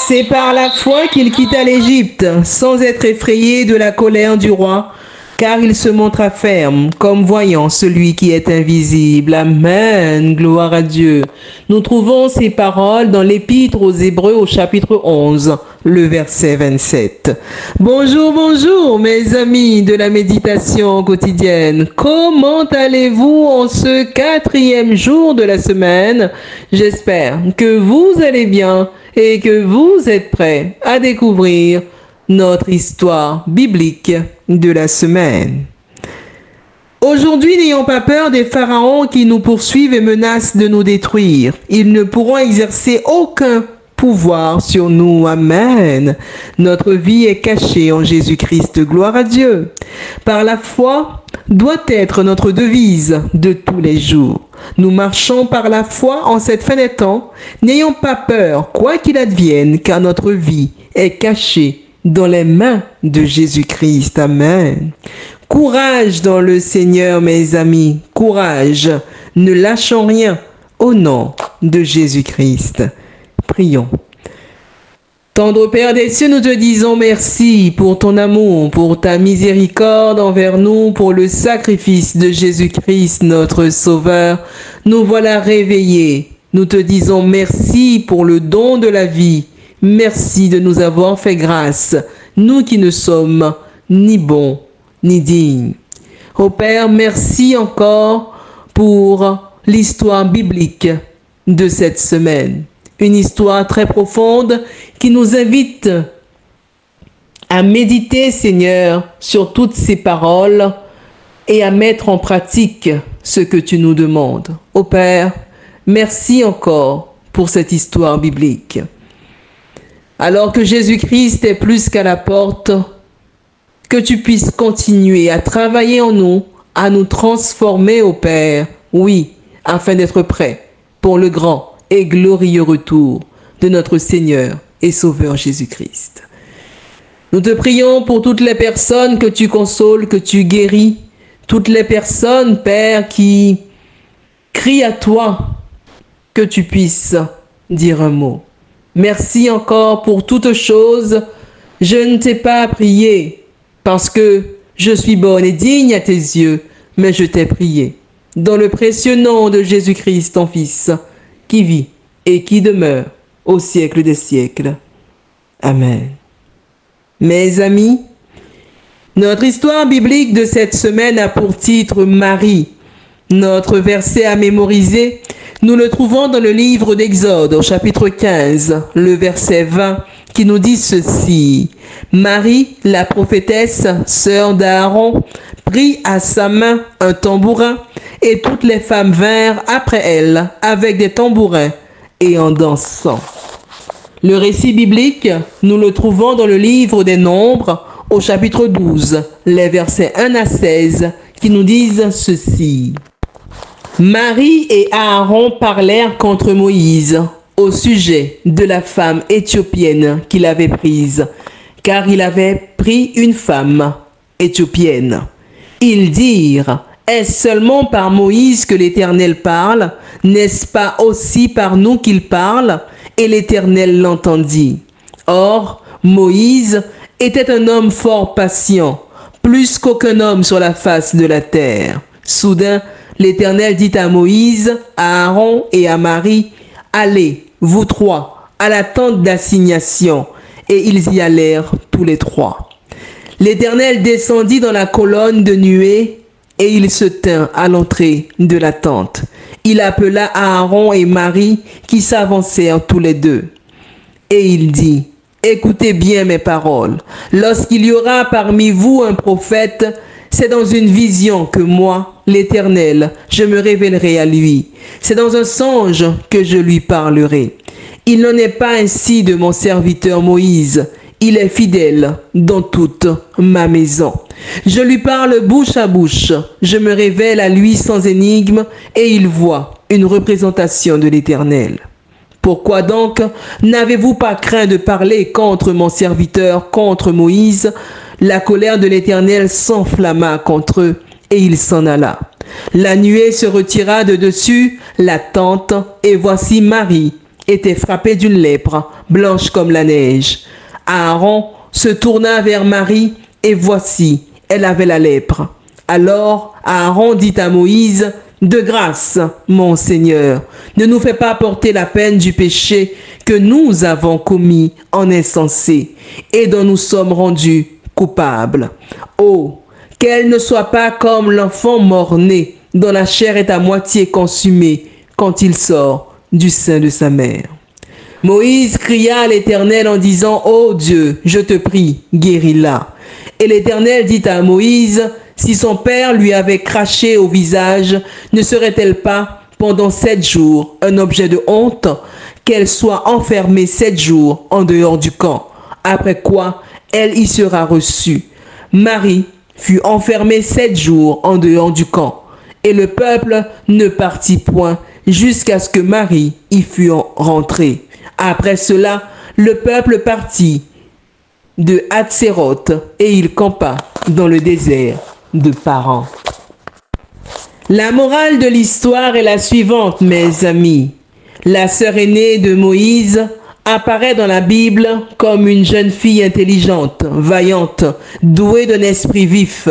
C'est par la foi qu'il quitta l'Égypte, sans être effrayé de la colère du roi, car il se montra ferme, comme voyant celui qui est invisible. Amen. Gloire à Dieu. Nous trouvons ces paroles dans l'Épître aux Hébreux au chapitre 11, le verset 27. Bonjour, bonjour, mes amis de la méditation quotidienne. Comment allez-vous en ce 4e jour de la semaine? J'espère que vous allez bien et que vous êtes prêts à découvrir notre histoire biblique de la semaine. Aujourd'hui, n'ayons pas peur des pharaons qui nous poursuivent et menacent de nous détruire. Ils ne pourront exercer aucun pouvoir sur nous. Amen. Notre vie est cachée en Jésus-Christ. Gloire à Dieu. Par la foi doit être notre devise de tous les jours. Nous marchons par la foi en cette fin des temps. N'ayons pas peur, quoi qu'il advienne, car notre vie est cachée dans les mains de Jésus-Christ. Amen. Courage dans le Seigneur, mes amis. Courage. Ne lâchons rien au nom de Jésus-Christ. Prions. Tendre Père des cieux, nous te disons merci pour ton amour, pour ta miséricorde envers nous, pour le sacrifice de Jésus-Christ, notre Sauveur. Nous voilà réveillés. Nous te disons merci pour le don de la vie. Merci de nous avoir fait grâce, nous qui ne sommes ni bons ni dignes. Ô Père, merci encore pour l'histoire biblique de cette semaine. Une histoire très profonde qui nous invite à méditer, Seigneur, sur toutes ces paroles et à mettre en pratique ce que tu nous demandes. Ô Père, merci encore pour cette histoire biblique. Alors que Jésus-Christ est plus qu'à la porte, que tu puisses continuer à travailler en nous, à nous transformer, ô Père, oui, afin d'être prêts pour le grand et glorieux retour de notre Seigneur et Sauveur Jésus-Christ. Nous te prions pour toutes les personnes que tu consoles, que tu guéris, toutes les personnes, Père, qui crient à toi, que tu puisses dire un mot. Merci encore pour toutes choses. Je ne t'ai pas prié parce que je suis bonne et digne à tes yeux, mais je t'ai prié dans le précieux nom de Jésus-Christ, ton Fils, qui vit et qui demeure au siècle des siècles. Amen. Mes amis, notre histoire biblique de cette semaine a pour titre Marie. Notre verset à mémoriser, nous le trouvons dans le livre d'Exode, au chapitre 15, le verset 20, qui nous dit ceci. Marie, la prophétesse, sœur d'Aaron, prit à sa main un tambourin, et toutes les femmes vinrent après elle avec des tambourins et en dansant. Le récit biblique, nous le trouvons dans le livre des Nombres, au chapitre 12, les versets 1 à 16, qui nous disent ceci. Marie et Aaron parlèrent contre Moïse au sujet de la femme éthiopienne qu'il avait prise, car il avait pris une femme éthiopienne. Ils dirent, est-ce seulement par Moïse que l'Éternel parle? N'est-ce pas aussi par nous qu'il parle? Et l'Éternel l'entendit. Or, Moïse était un homme fort patient, plus qu'aucun homme sur la face de la terre. Soudain, l'Éternel dit à Moïse, à Aaron et à Marie, « Allez, vous trois, à la tente d'assignation. » Et ils y allèrent tous les trois. L'Éternel descendit dans la colonne de nuée et il se tint à l'entrée de la tente. Il appela Aaron et Marie qui s'avancèrent tous les deux. Et il dit, « Écoutez bien mes paroles. Lorsqu'il y aura parmi vous un prophète, c'est dans une vision que moi, l'Éternel, je me révélerai à lui. C'est dans un songe que je lui parlerai. Il n'en est pas ainsi de mon serviteur Moïse. Il est fidèle dans toute ma maison. Je lui parle bouche à bouche. Je me révèle à lui sans énigme et il voit une représentation de l'Éternel. Pourquoi donc n'avez-vous pas craint de parler contre mon serviteur, contre Moïse? La colère de l'Éternel s'enflamma contre eux et il s'en alla. La nuée se retira de dessus la tente et voici Marie était frappé d'une lèpre, blanche comme la neige. Aaron se tourna vers Marie, et voici, elle avait la lèpre. Alors Aaron dit à Moïse, « De grâce, mon Seigneur, ne nous fais pas porter la peine du péché que nous avons commis en insensé et dont nous sommes rendus coupables. Oh, qu'elle ne soit pas comme l'enfant mort-né dont la chair est à moitié consumée quand il sort du sein de sa mère. » Moïse cria à l'Éternel en disant, « Ô Dieu, je te prie, guéris-la. » Et l'Éternel dit à Moïse, « Si son père lui avait craché au visage, ne serait-elle pas, pendant 7 jours, un objet de honte, qu'elle soit enfermée 7 jours en dehors du camp, après quoi elle y sera reçue. » Marie fut enfermée 7 jours en dehors du camp, et le peuple ne partit point jusqu'à ce que Marie y fût rentrée. Après cela, le peuple partit de Hatséroth et il campa dans le désert de Paran. La morale de l'histoire est la suivante, mes amis. La sœur aînée de Moïse apparaît dans la Bible comme une jeune fille intelligente, vaillante, douée d'un esprit vif.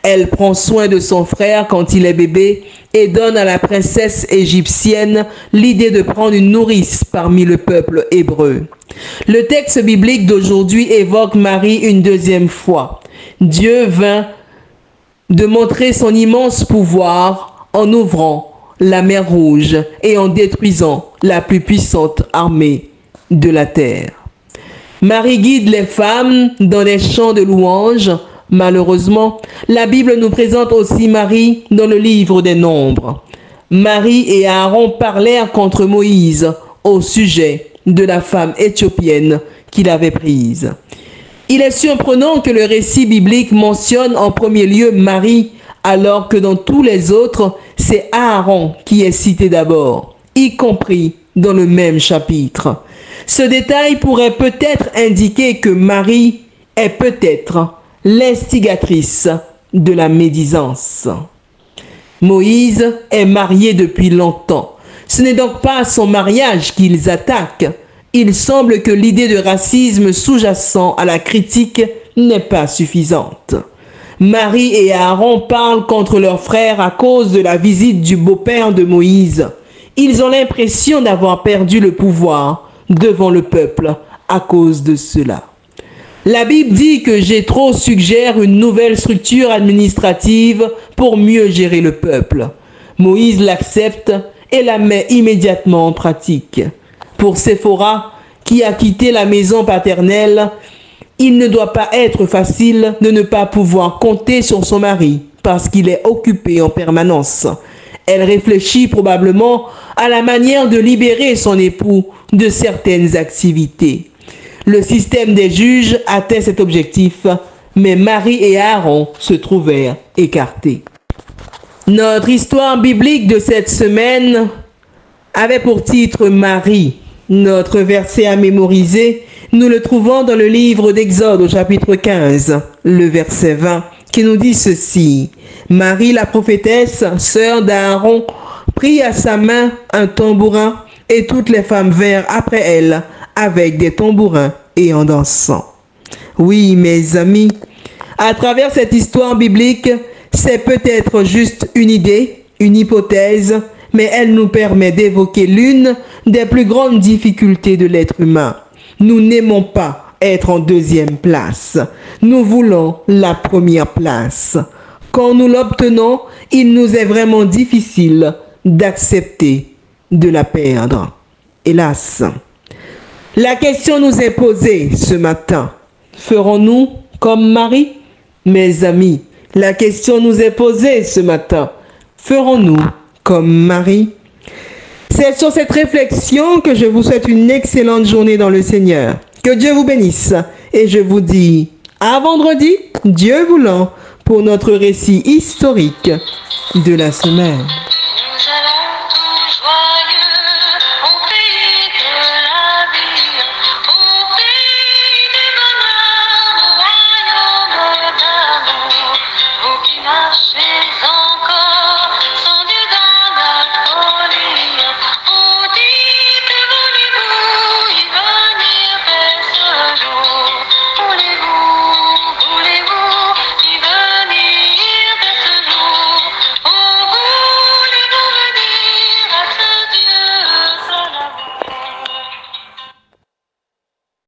Elle prend soin de son frère quand il est bébé et donne à la princesse égyptienne l'idée de prendre une nourrice parmi le peuple hébreu. Le texte biblique d'aujourd'hui évoque Marie une deuxième fois. Dieu vint de montrer son immense pouvoir en ouvrant la mer Rouge et en détruisant la plus puissante armée de la terre. Marie guide les femmes dans les chants de louanges. Malheureusement, la Bible nous présente aussi Marie dans le livre des Nombres. Marie et Aaron parlèrent contre Moïse au sujet de la femme éthiopienne qu'il avait prise. Il est surprenant que le récit biblique mentionne en premier lieu Marie, alors que dans tous les autres, c'est Aaron qui est cité d'abord, y compris dans le même chapitre. Ce détail pourrait peut-être indiquer que Marie est peut-être l'instigatrice de la médisance. Moïse est marié depuis longtemps. Ce n'est donc pas son mariage qu'ils attaquent. Il semble que l'idée de racisme sous-jacent à la critique n'est pas suffisante. Marie et Aaron parlent contre leur frère à cause de la visite du beau-père de Moïse. Ils ont l'impression d'avoir perdu le pouvoir devant le peuple à cause de cela. La Bible dit que Jéthro suggère une nouvelle structure administrative pour mieux gérer le peuple. Moïse l'accepte et la met immédiatement en pratique. Pour Séphora, qui a quitté la maison paternelle, il ne doit pas être facile de ne pas pouvoir compter sur son mari parce qu'il est occupé en permanence. Elle réfléchit probablement à la manière de libérer son époux de certaines activités. Le système des juges atteint cet objectif, mais Marie et Aaron se trouvèrent écartés. Notre histoire biblique de cette semaine avait pour titre Marie. Notre verset à mémoriser, nous le trouvons dans le livre d'Exode au chapitre 15, le verset 20, qui nous dit ceci. Marie, la prophétesse, sœur d'Aaron, prit à sa main un tambourin et toutes les femmes vinrent après elle avec des tambourins et en dansant. Oui, mes amis, à travers cette histoire biblique, c'est peut-être juste une idée, une hypothèse, mais elle nous permet d'évoquer l'une des plus grandes difficultés de l'être humain. Nous n'aimons pas être en deuxième place. Nous voulons la première place. Quand nous l'obtenons, il nous est vraiment difficile d'accepter de la perdre. Hélas. La question nous est posée ce matin. Ferons-nous comme Marie? Mes amis, la question nous est posée ce matin. Ferons-nous comme Marie? C'est sur cette réflexion que je vous souhaite une excellente journée dans le Seigneur. Que Dieu vous bénisse. Et je vous dis à vendredi, Dieu voulant, pour notre récit historique de la semaine.